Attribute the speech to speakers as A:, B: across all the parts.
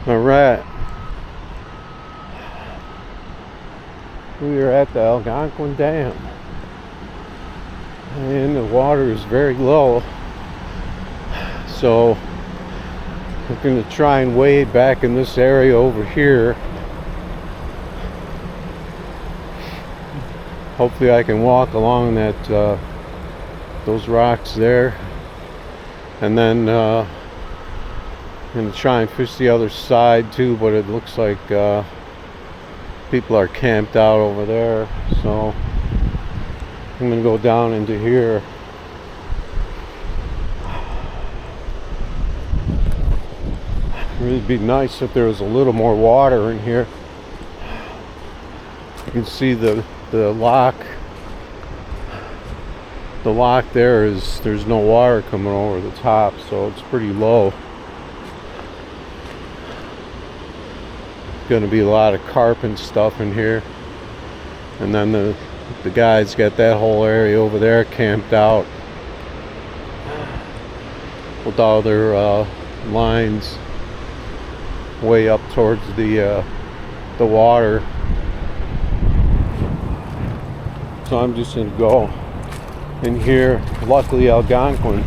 A: Alright, we are at the Algonquin Dam, and the water is very low, so I'm going to try and wade back in this area over here. Hopefully I can walk along that those rocks there, and then I'm going to try and fish the other side too, but it looks like people are camped out over there, so I'm going to go down into here. It would be nice if there was a little more water in here. You can see the lock. The lock there is, there's no water coming over the top, so it's pretty low. Going to be a lot of carp and stuff in here, and then the guys got that whole area over there camped out with all their lines way up towards the water. So I'm just going to go in here. Luckily, Algonquin,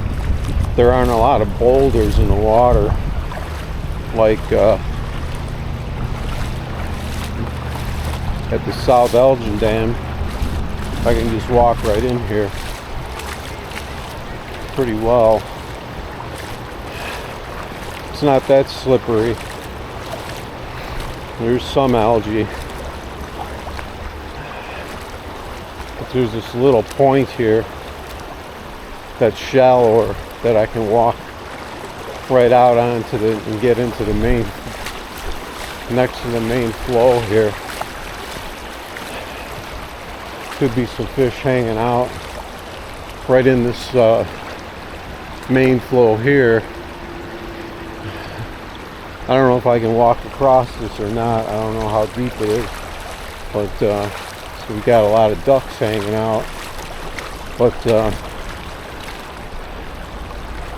A: there aren't a lot of boulders in the water like at the South Elgin Dam. I can just walk right in here pretty well. It's not that slippery. There's some algae, but there's this little point here that's shallower that I can walk right out onto and get into the main, next to the main flow here. Could be some fish hanging out right in this main flow here. I don't know if I can walk across this or not. I don't know how deep it is, but so we got a lot of ducks hanging out. But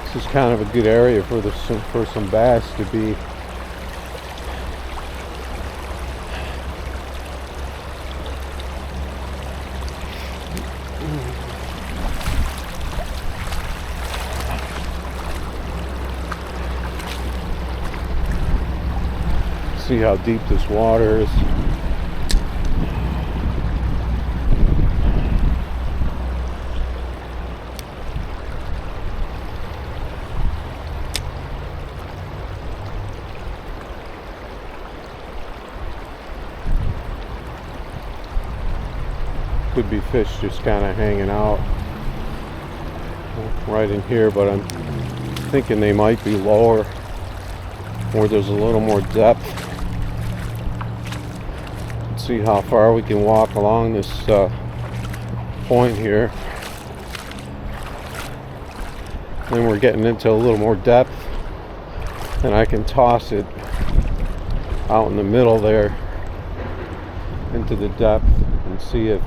A: this is kind of a good area for some bass to be. See how deep this water is. Could be fish just kind of hanging out right in here, but I'm thinking they might be lower, where there's a little more depth. See how far we can walk along this point here. Then we're getting into a little more depth, and I can toss it out in the middle there into the depth and see if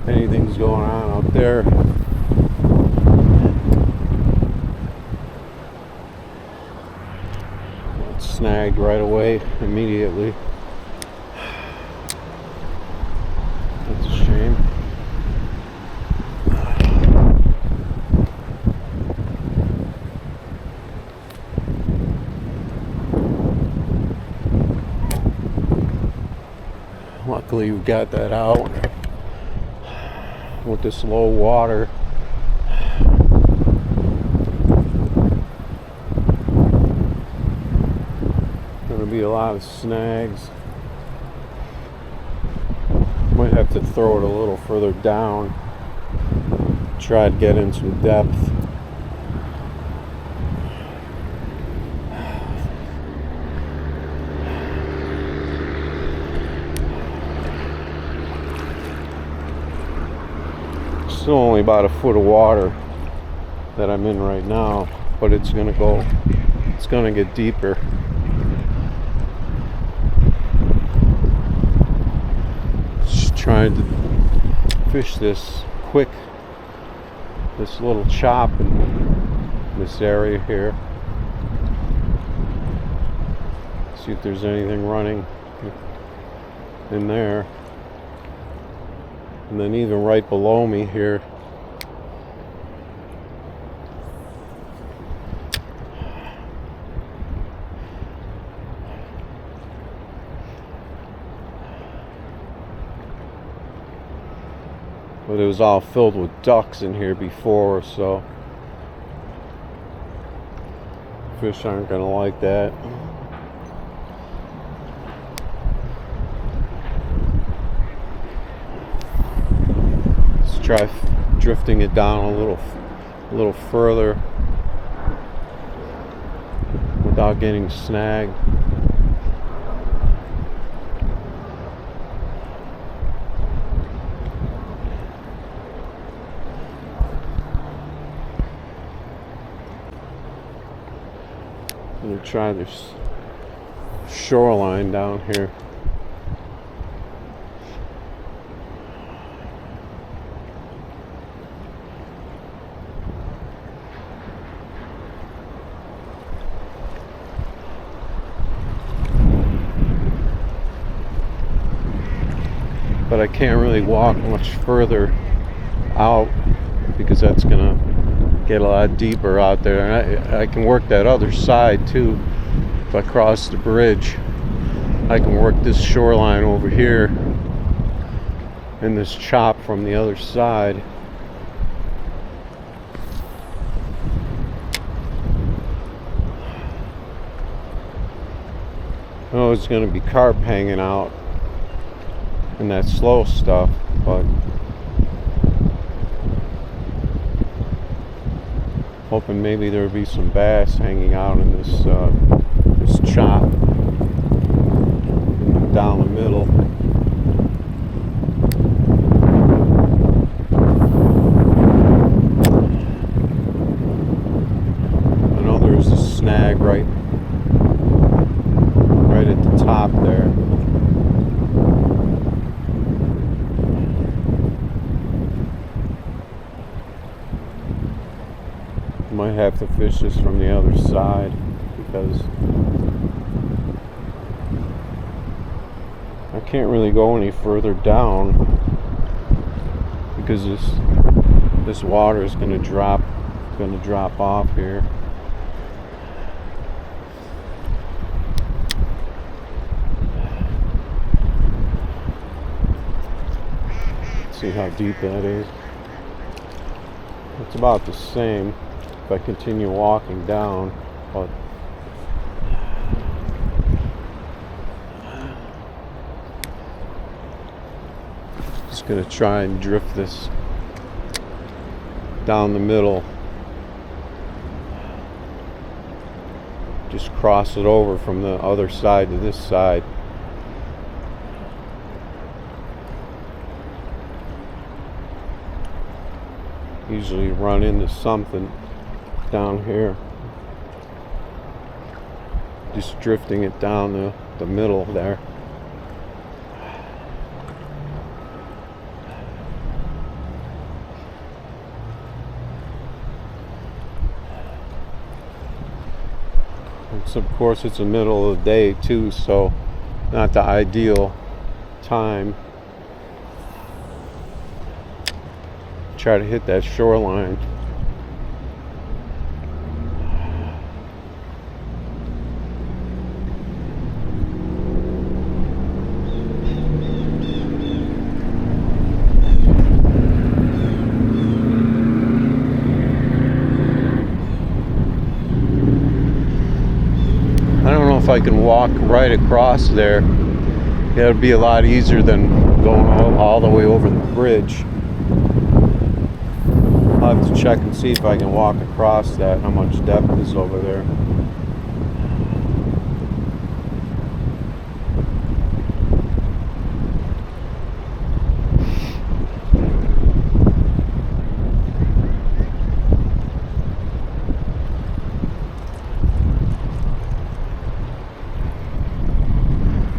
A: anything's going on out there. Snagged right away, immediately. That's a shame. Luckily, we got that out with this low water. Be a lot of snags. Might have to throw it a little further down, try to get in some depth. Still only about a foot of water that I'm in right now, but it's gonna get deeper. Trying to fish this quick, this little chop, and this area here. See if there's anything running in there. And then even right below me here, but it was all filled with ducks in here before, so fish aren't gonna like that. Let's try drifting it down a little further without getting snagged. I'm going to try this shoreline down here. But I can't really walk much further out because that's going to get a lot deeper out there, and I can work that other side too. If I cross the bridge, I can work this shoreline over here and this chop from the other side. Oh, it's going to be carp hanging out and that slow stuff, but hoping maybe there would be some bass hanging out in this this chop down the middle. I know there's a snag right at the top there. Might have to fish this from the other side because I can't really go any further down because this water is going to drop off here. Let's see how deep that is. It's about the same if I continue walking down, but just gonna try and drift this down the middle, just cross it over from the other side to this side. Usually run into something down here, just drifting it down the middle there. Of course it's the middle of the day too, so not the ideal time. Try to hit that shoreline. If I can walk right across there, it'll be a lot easier than going all the way over the bridge. I'll have to check and see if I can walk across that, how much depth is over there.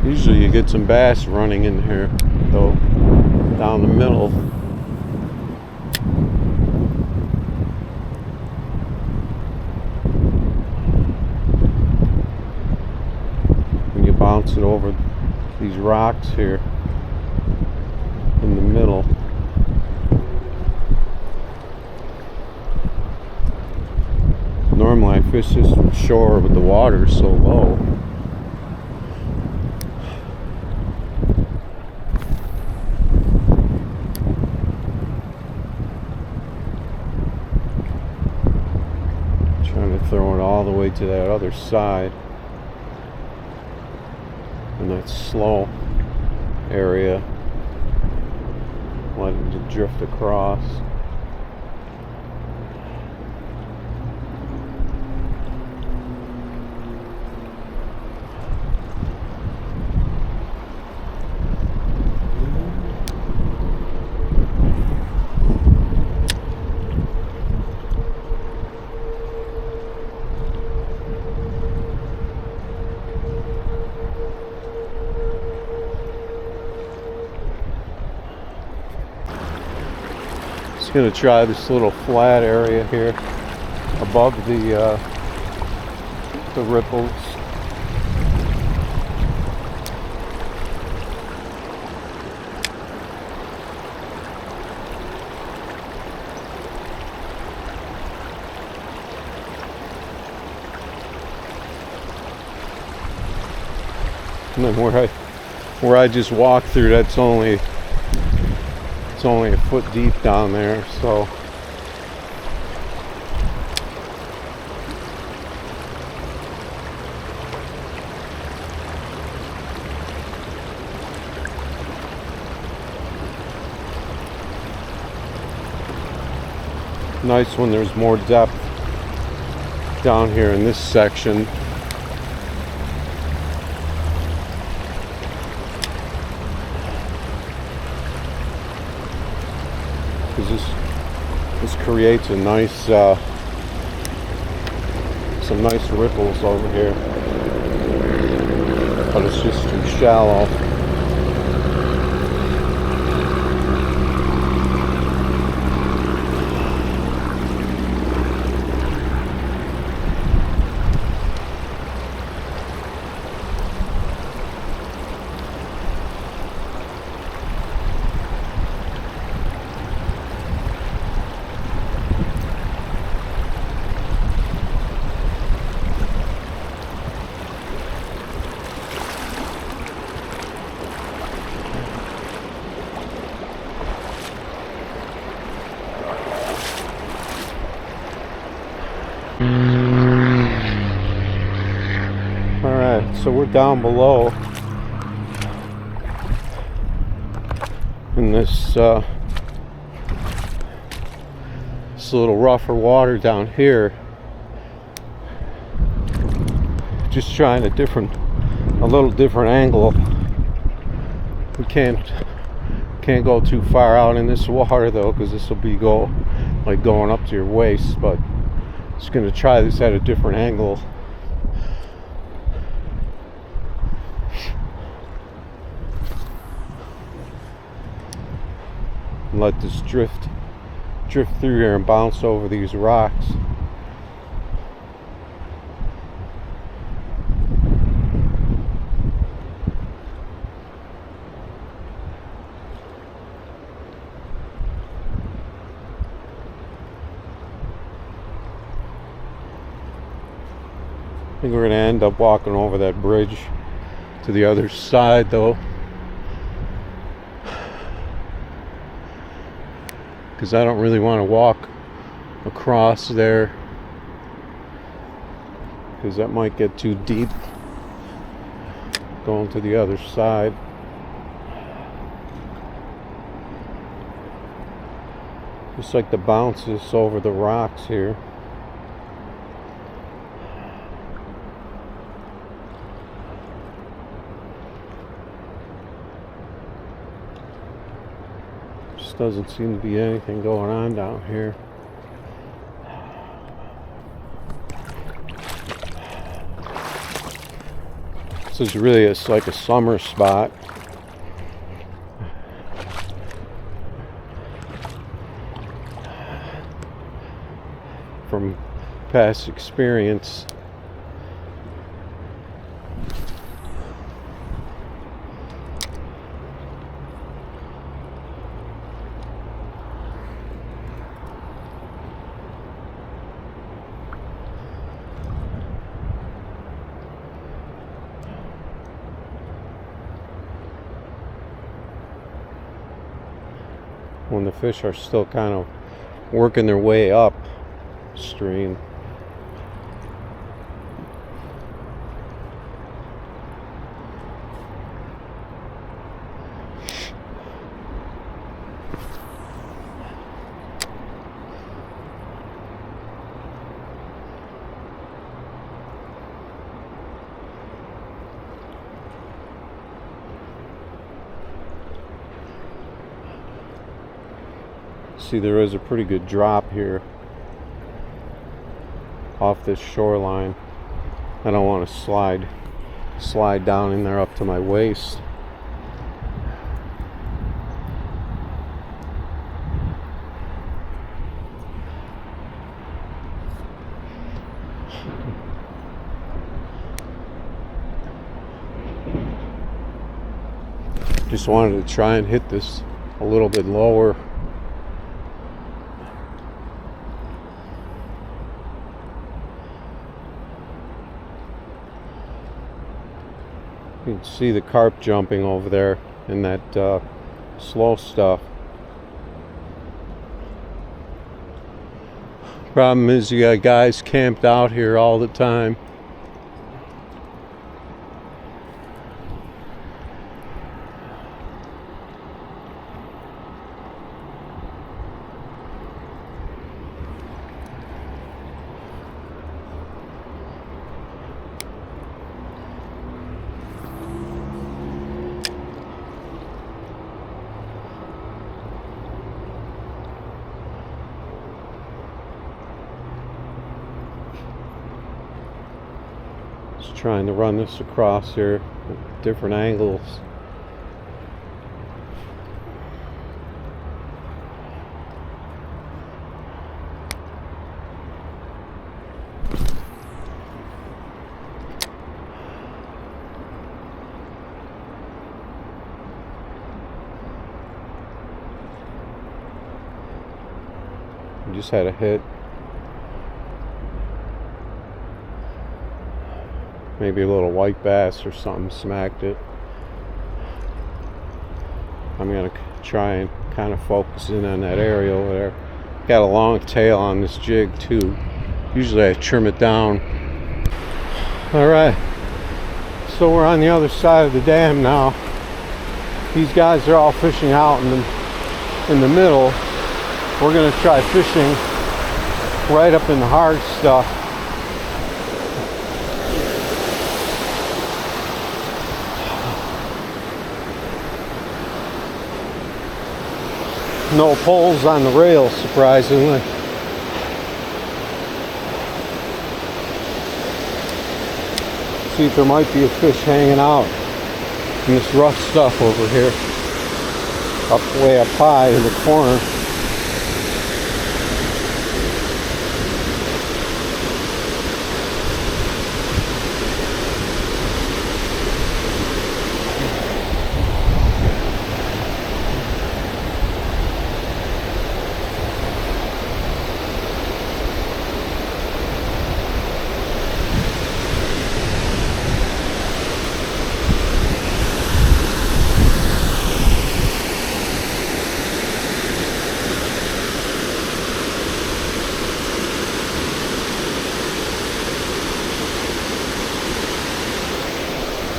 A: Usually you get some bass running in here, though, down the middle. bounce it over these rocks here in the middle. Normally I fish this from shore, but the water is so low. Trying to throw it all the way to that other side in that slow area. Let it drift across. Going to try this little flat area here above the ripples. And then where I just walked through, that's only a foot deep down there, so nice when there's more depth down here in this section. This creates a nice, some nice ripples over here, but it's just too shallow. Alright, so we're down below in this little rougher water down here. Just trying a little different angle. We can't go too far out in this water though, because this will be going up to your waist, but just going to try this at a different angle. And let this drift through here and bounce over these rocks. I think we're going to end up walking over that bridge to the other side though, because I don't really want to walk across there, because that might get too deep going to the other side. Just like the bounces over the rocks here. Doesn't seem to be anything going on down here. This is really like a summer spot. From past experience. when the fish are still kind of working their way up stream. See, there is a pretty good drop here off this shoreline. I don't want to slide down in there up to my waist. Just wanted to try and hit this a little bit lower. You can see the carp jumping over there in that slow stuff. Problem is, you got guys camped out here all the time. Trying to run this across here at different angles. Just had a hit. Maybe a little white bass or something smacked it. I'm gonna try and kind of focus in on that area over there. Got a long tail on this jig too. Usually I trim it down. Alright, so we're on the other side of the dam now. These guys are all fishing out in the middle. We're gonna try fishing right up in the hard stuff. No poles on the rails, surprisingly. See if there might be a fish hanging out in this rough stuff over here. Way up high in the corner.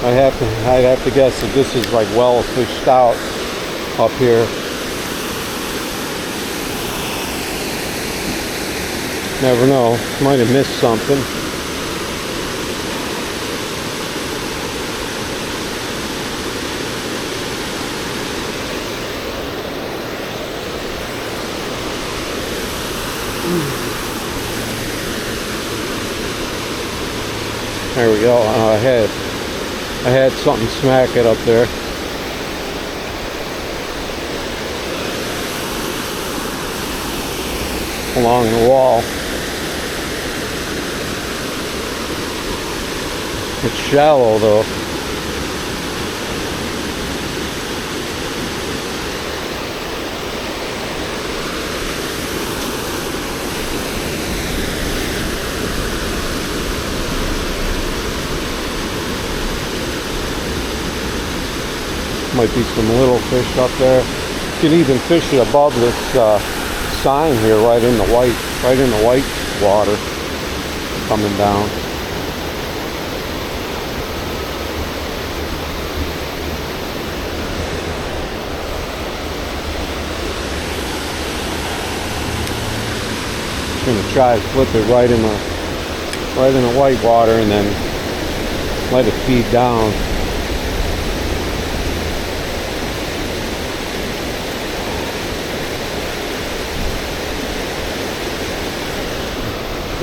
A: I'd have to guess that this is like well fished out up here. Never know, might have missed something. There we go. I had something smack it up there. Along the wall. It's shallow though. Might be some little fish up there. can even fish it above this sign here, right in the white water coming down. I'm gonna try to flip it right in the white water and then let it feed down.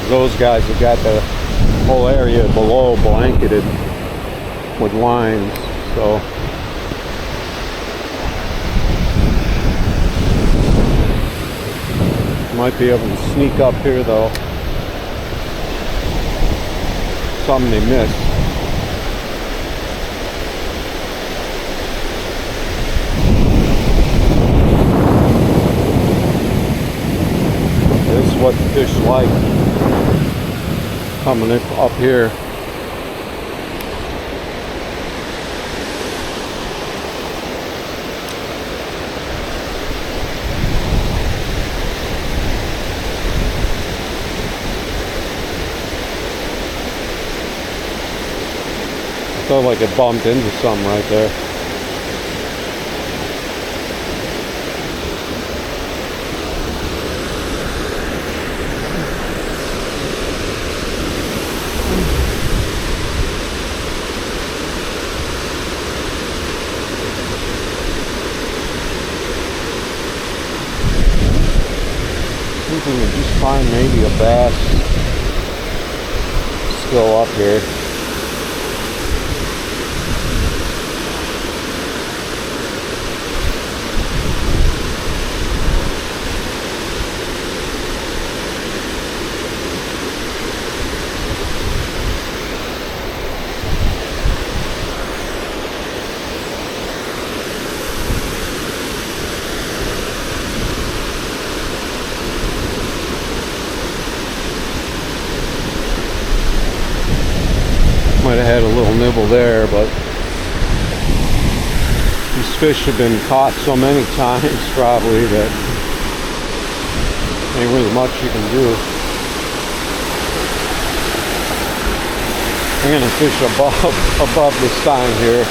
A: Those guys have got the whole area below blanketed with lines, so might be able to sneak up here though. Something they missed. This is what the fish like coming up here. Felt like it bumped into something right there. I think we can just find maybe a bass still up here. Might have had a little nibble there, but these fish have been caught so many times probably that ain't really much you can do. I'm gonna fish above this sign here.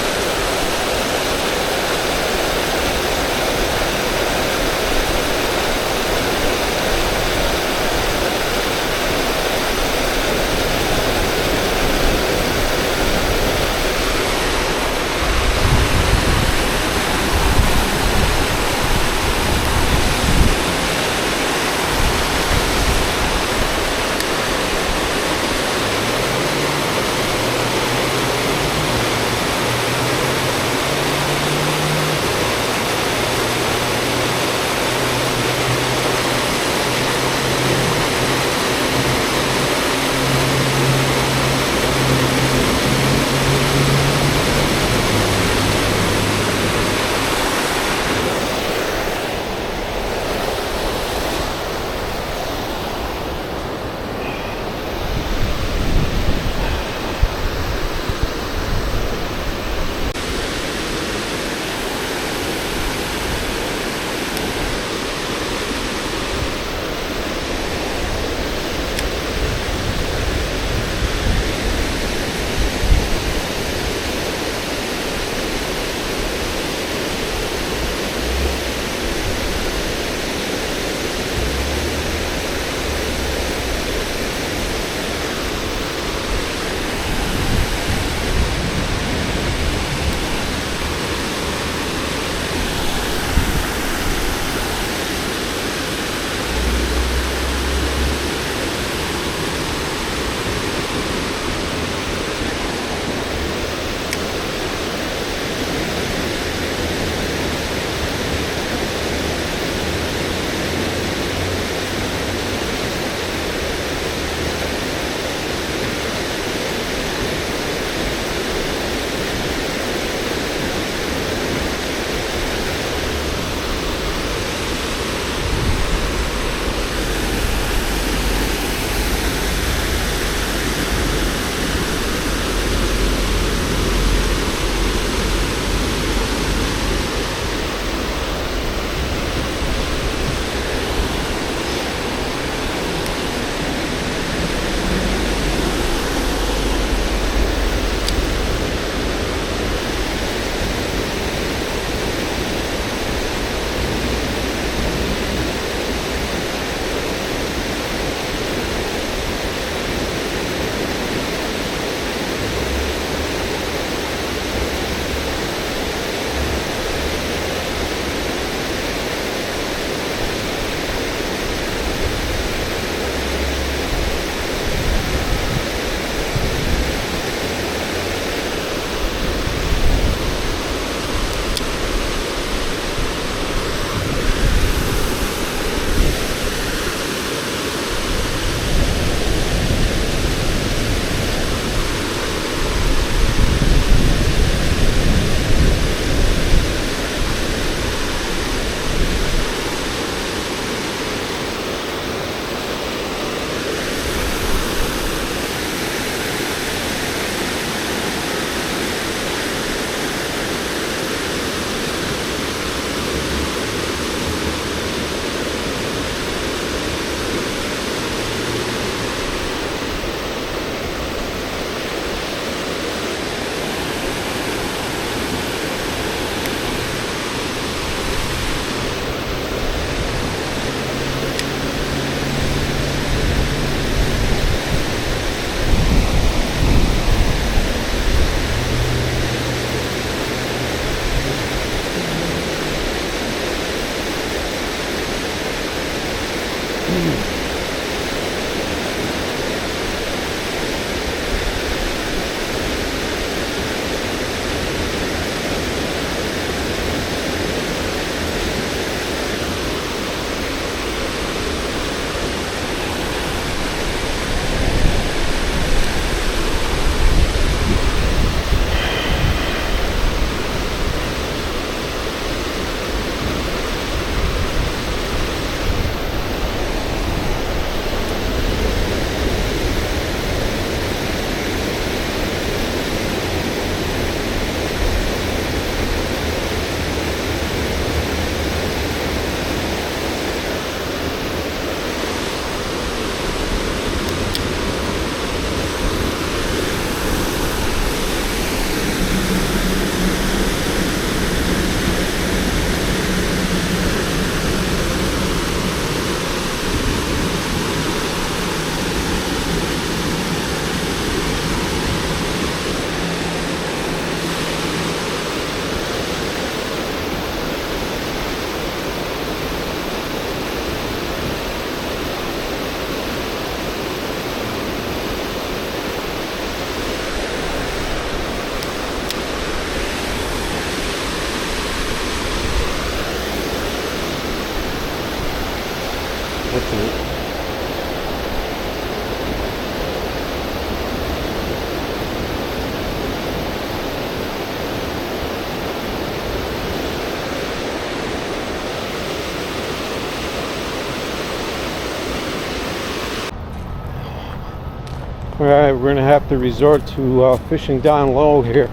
A: Alright, we're gonna have to resort to fishing down low here,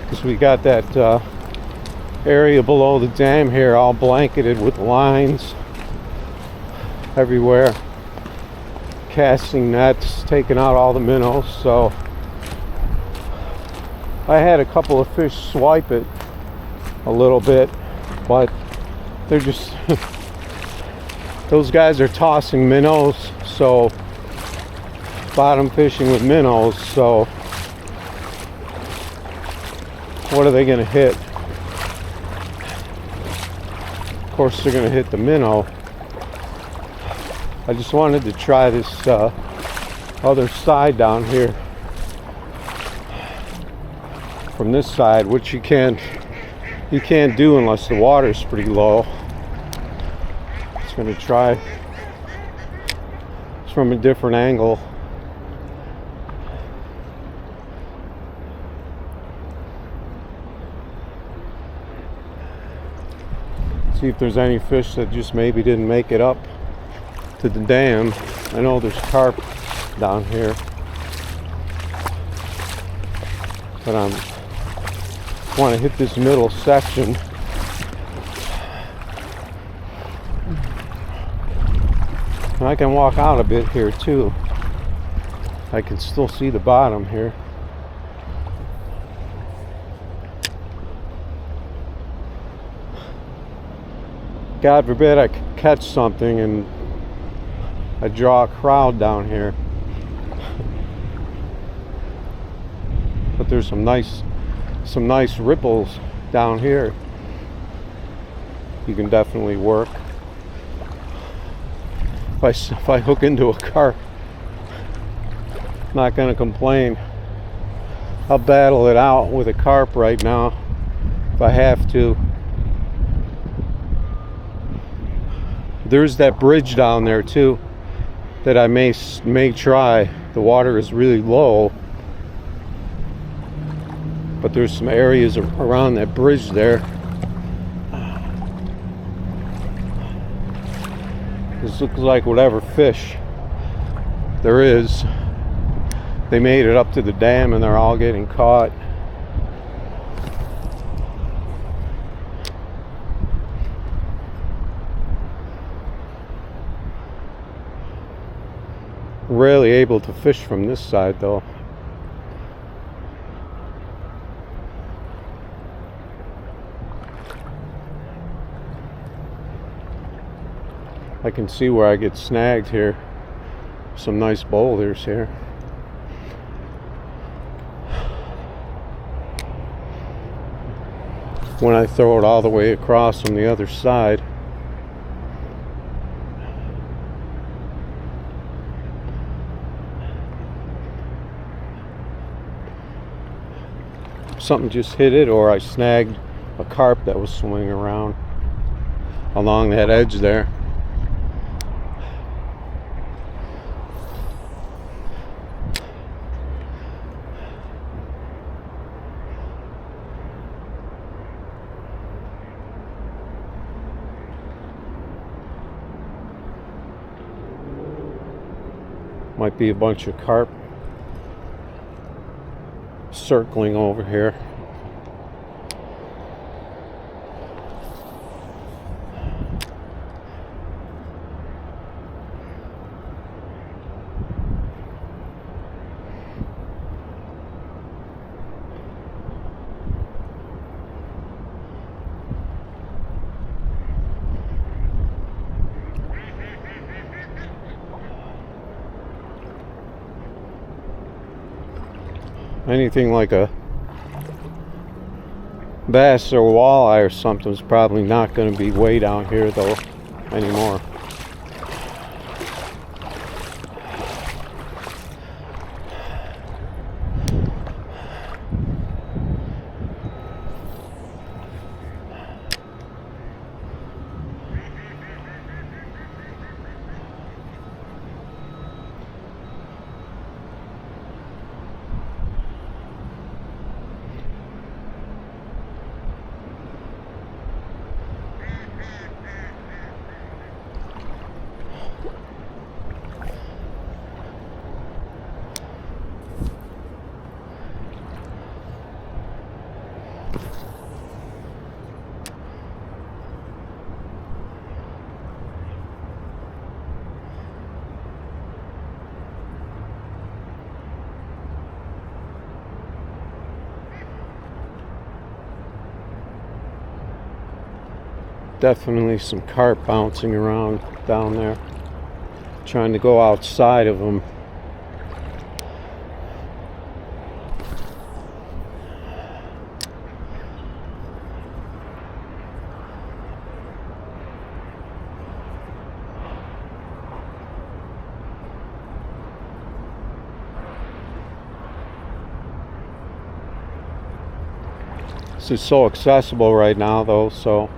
A: because we got that area below the dam here all blanketed with lines everywhere, casting nets, taking out all the minnows. So I had a couple of fish swipe it a little bit, but they're just those guys are tossing minnows, so bottom fishing with minnows, so what are they going to hit? Of course they're going to hit the minnow. I just wanted to try this other side down here from this side, which you can't do unless the water's pretty low. Just going to try from a different angle. See if there's any fish that just maybe didn't make it up to the dam. I know there's carp down here, but I want to hit this middle section. And I can walk out a bit here too. I can still see the bottom here. God forbid I catch something and I draw a crowd down here. But there's some nice ripples down here. You can definitely work. If I hook into a carp, I'm not gonna complain. I'll battle it out with a carp right now if I have to. There's that bridge down there too that I may try. The water is really low, but there's some areas around that bridge there. This looks like whatever fish there is, they made it up to the dam and they're all getting caught. Rarely able to fish from this side though. I can see where I get snagged here. Some nice boulders here. When I throw it all the way across from the other side. Something just hit it, or I snagged a carp that was swimming around along that edge there. Might be a bunch of carp circling over here. Anything like a bass or walleye or something is probably not going to be way down here though anymore. definitely some carp bouncing around down there, trying to go outside of them. This is so accessible right now though, so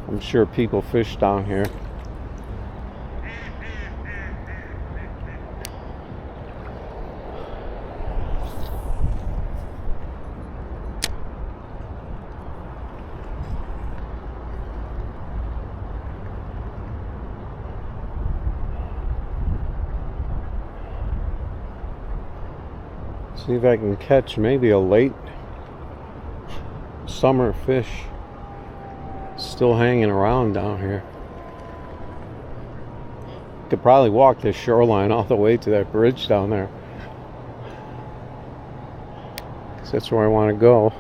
A: I'm sure people fish down here. See if I can catch maybe a late summer fish still hanging around down here. Could probably walk this shoreline all the way to that bridge down there, 'cause that's where I want to go.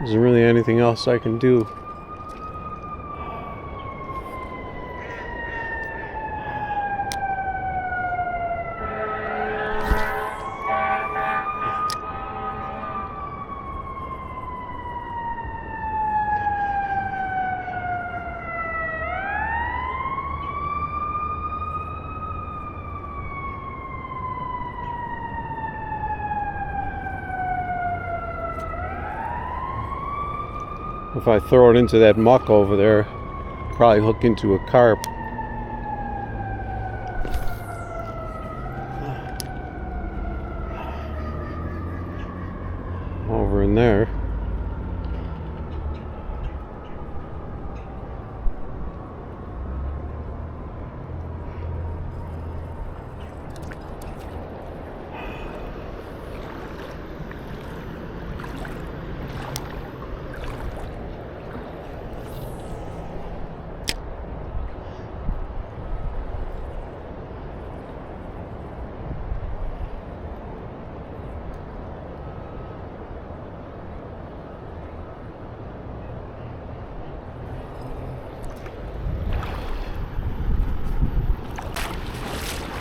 A: Isn't really anything else I can do. If I throw it into that muck over there, probably hook into a carp. Over in there.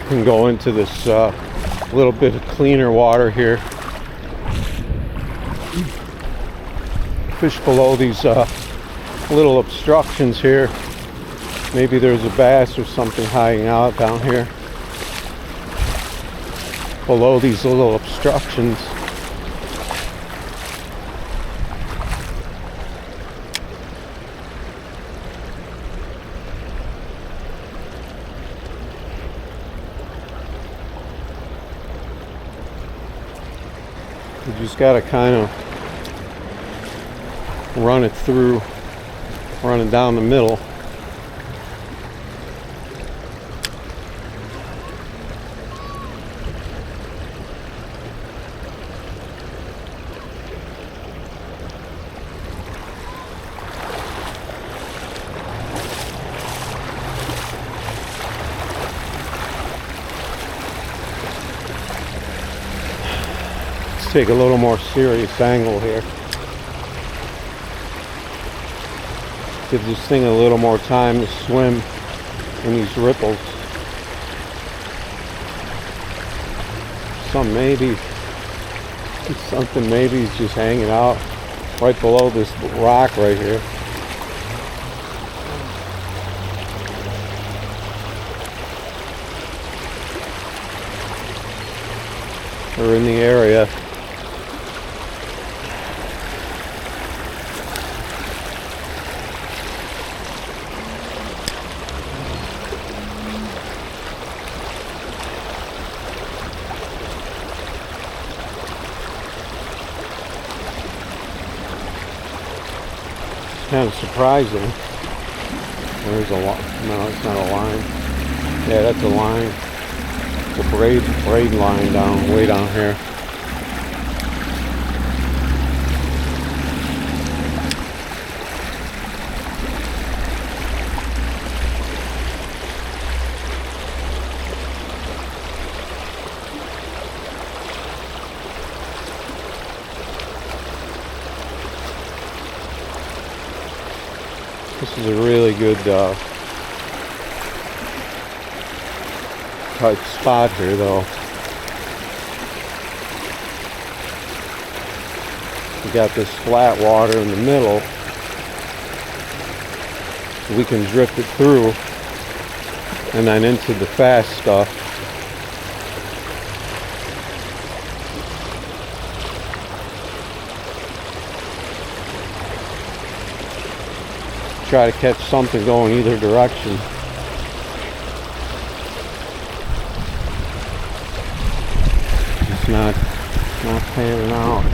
A: Can go into this little bit of cleaner water here. Fish below these little obstructions here. Maybe there's a bass or something hiding out down here below these little obstructions. You just got to kind of run it through, run it down the middle. Take a little more serious angle here. Give this thing a little more time to swim in these ripples. Something maybe is just hanging out right below this rock right here. Or in the area. kind of surprising. There's a line. No, it's not a line. Yeah, that's a line. It's a braid line down, way down here. This is a really good tight spot here, though. We got this flat water in the middle. We can drift it through and then into the fast stuff. Try to catch something going either direction. It's not panning out.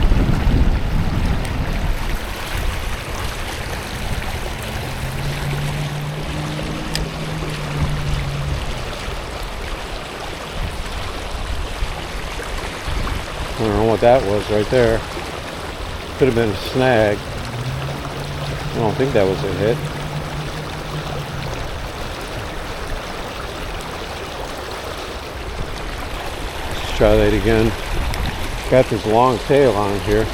A: I don't know what that was right there. Could have been a snag. I don't think that was a hit. Let's try that again. Got this long tail on here.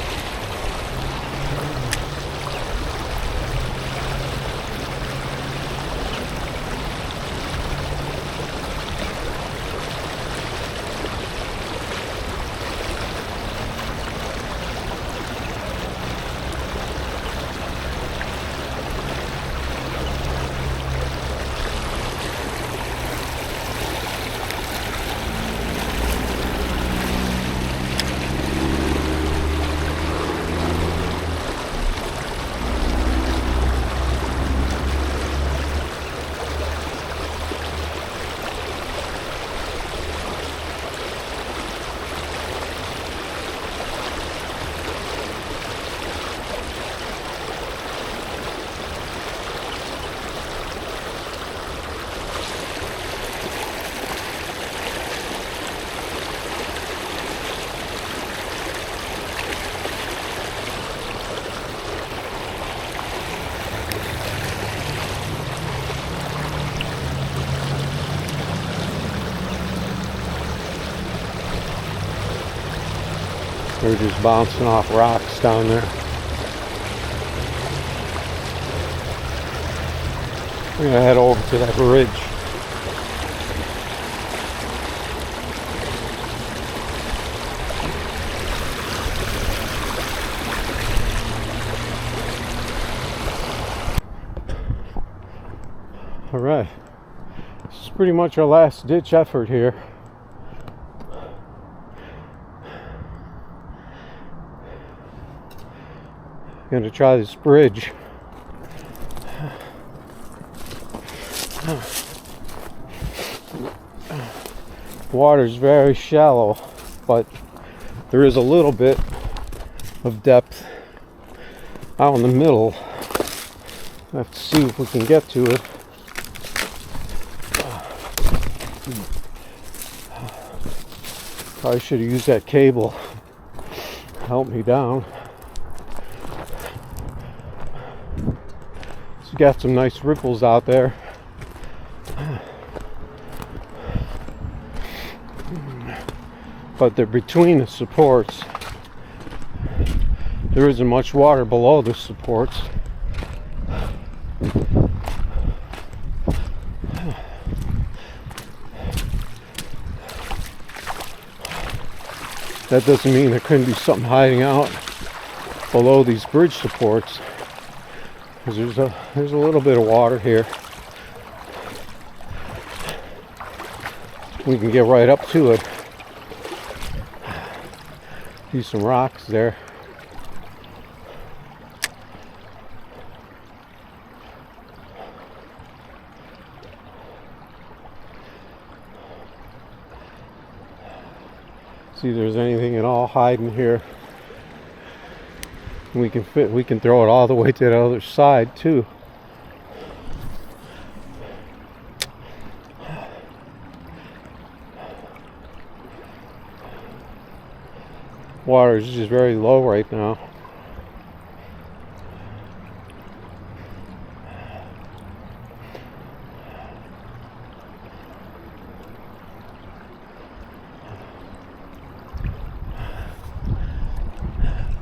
A: They're just bouncing off rocks down there. We're gonna head over to that bridge. All right, this is pretty much our last ditch effort here. Gonna try this bridge. Water's very shallow, but there is a little bit of depth out in the middle. I have to see if we can get to it. Probably should have used that cable to help me down. So you got some nice ripples out there. But they're between the supports. There isn't much water below the supports. That doesn't mean there couldn't be something hiding out below these bridge supports, because there's a little bit of water here. We can get right up to it. See some rocks there. See if there's anything at all hiding here. We can throw it all the way to the other side too. Water is just very low right now.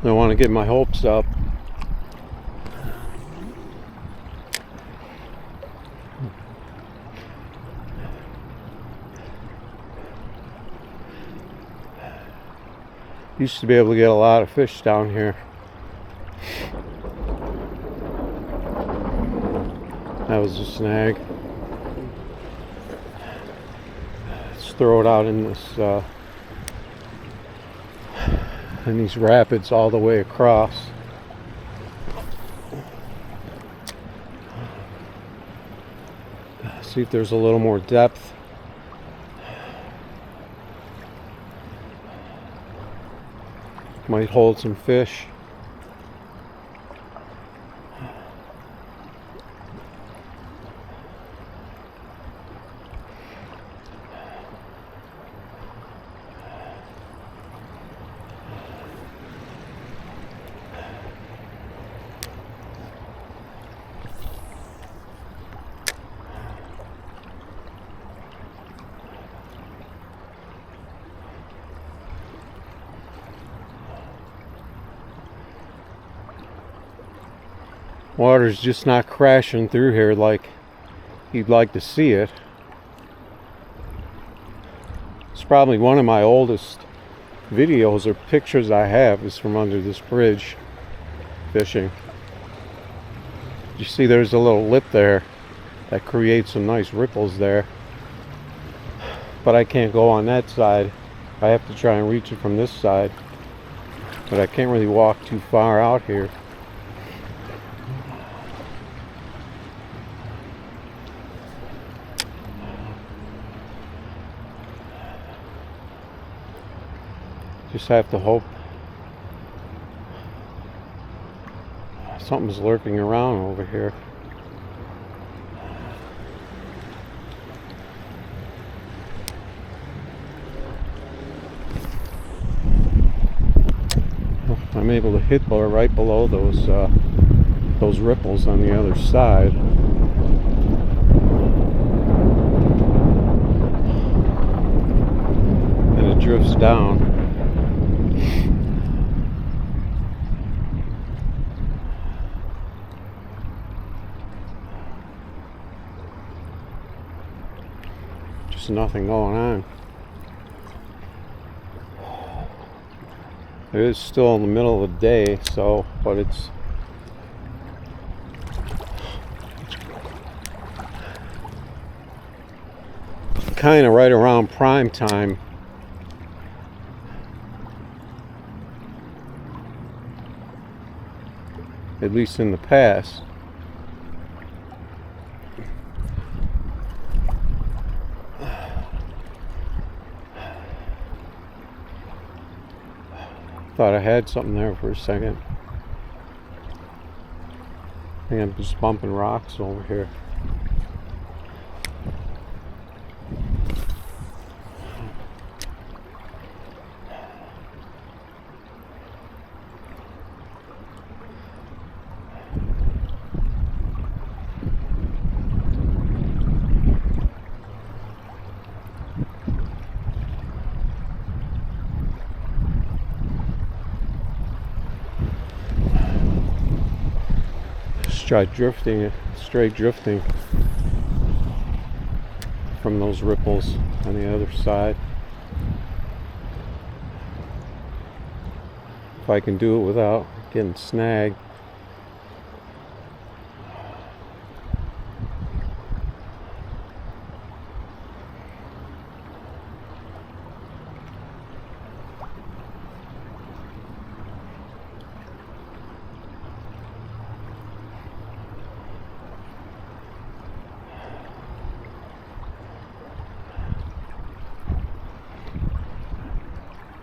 A: I want to get my hopes up. Used to be able to get a lot of fish down here. That was a snag. Let's throw it out in this in these rapids all the way across. See if there's a little more depth. Might hold some fish. Water's just not crashing through here like you'd like to see it. It's probably one of my oldest videos or pictures I have is from under this bridge fishing. You see there's a little lip there that creates some nice ripples there. But I can't go on that side. I have to try and reach it from this side. But I can't really walk too far out here. Just have to hope something's lurking around over here. I'm able to hit right below those ripples on the other side. And it drifts down. Just nothing going on. It is still in the middle of the day, so, but it's kind of right around prime time. At least in the past. Thought I had something there for a second. I think I'm just bumping rocks over here. Try drifting, straight drifting from those ripples on the other side. If I can do it without getting snagged.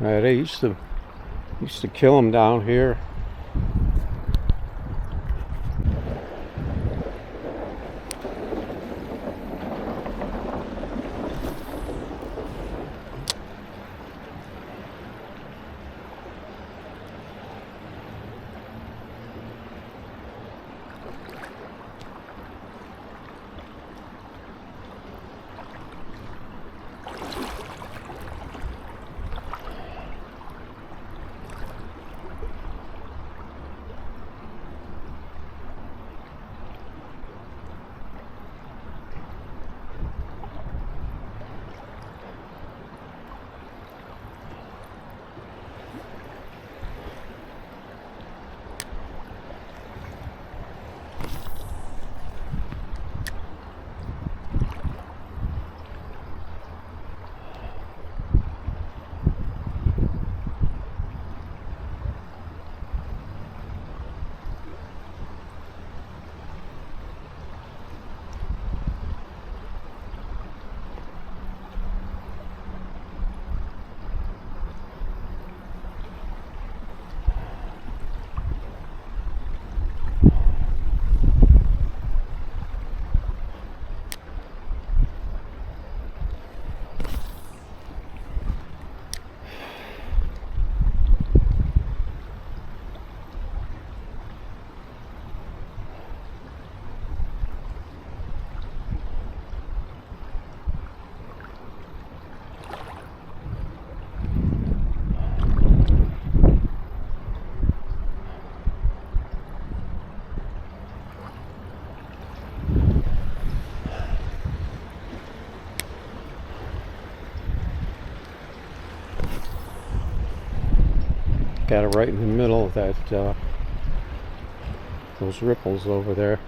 A: They used to kill them down here at it right in the middle of that those ripples over there.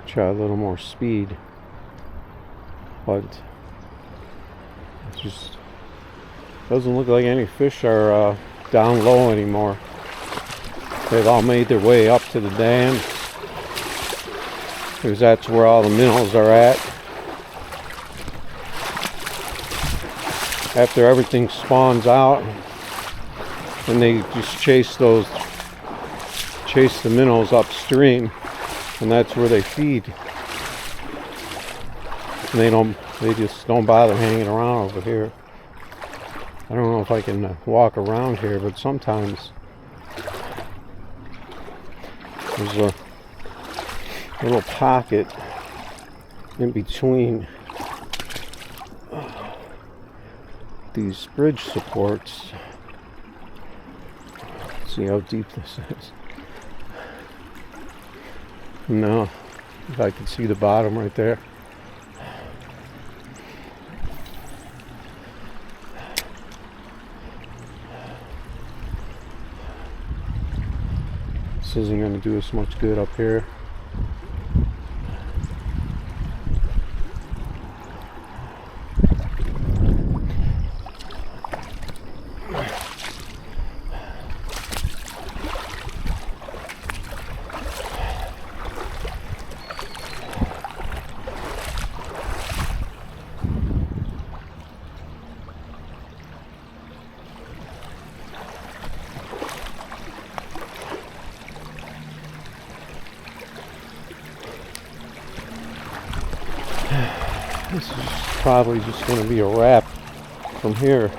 A: Try a little more speed, but it just doesn't look like any fish are down low anymore. They've all made their way up to the dam, because that's where all the minnows are at. After everything spawns out, and they just chase the minnows upstream, and that's where they feed. And they just don't bother hanging around over here. I don't know if I can walk around here, but sometimes there's a little pocket in between these bridge supports. Let's see how deep this is. No, if I can see the bottom right there. This isn't going to do us much good up here. This is probably just going to be a wrap from here.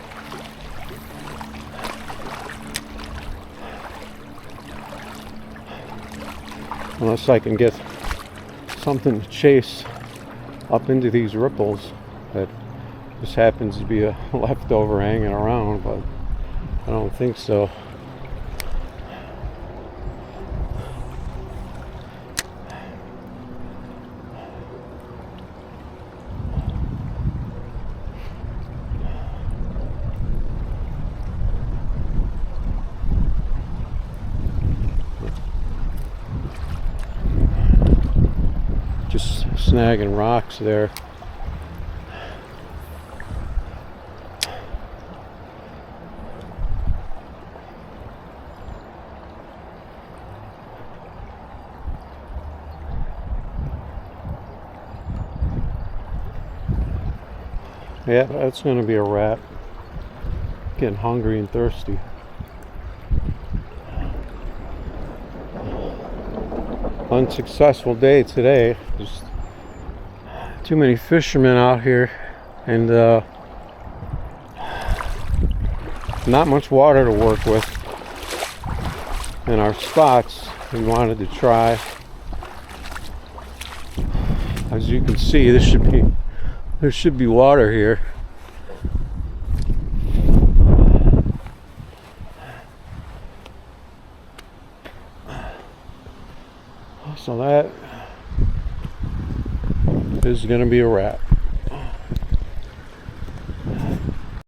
A: Unless I can get something to chase up into these ripples that just happens to be a leftover hanging around, but I don't think so. Just snagging rocks there. Yeah, that's going to be a wrap. Getting hungry and thirsty. Unsuccessful day today. There's too many fishermen out here, and not much water to work with in our spots we wanted to try. As you can see, there should be water here. So that is going to be a wrap.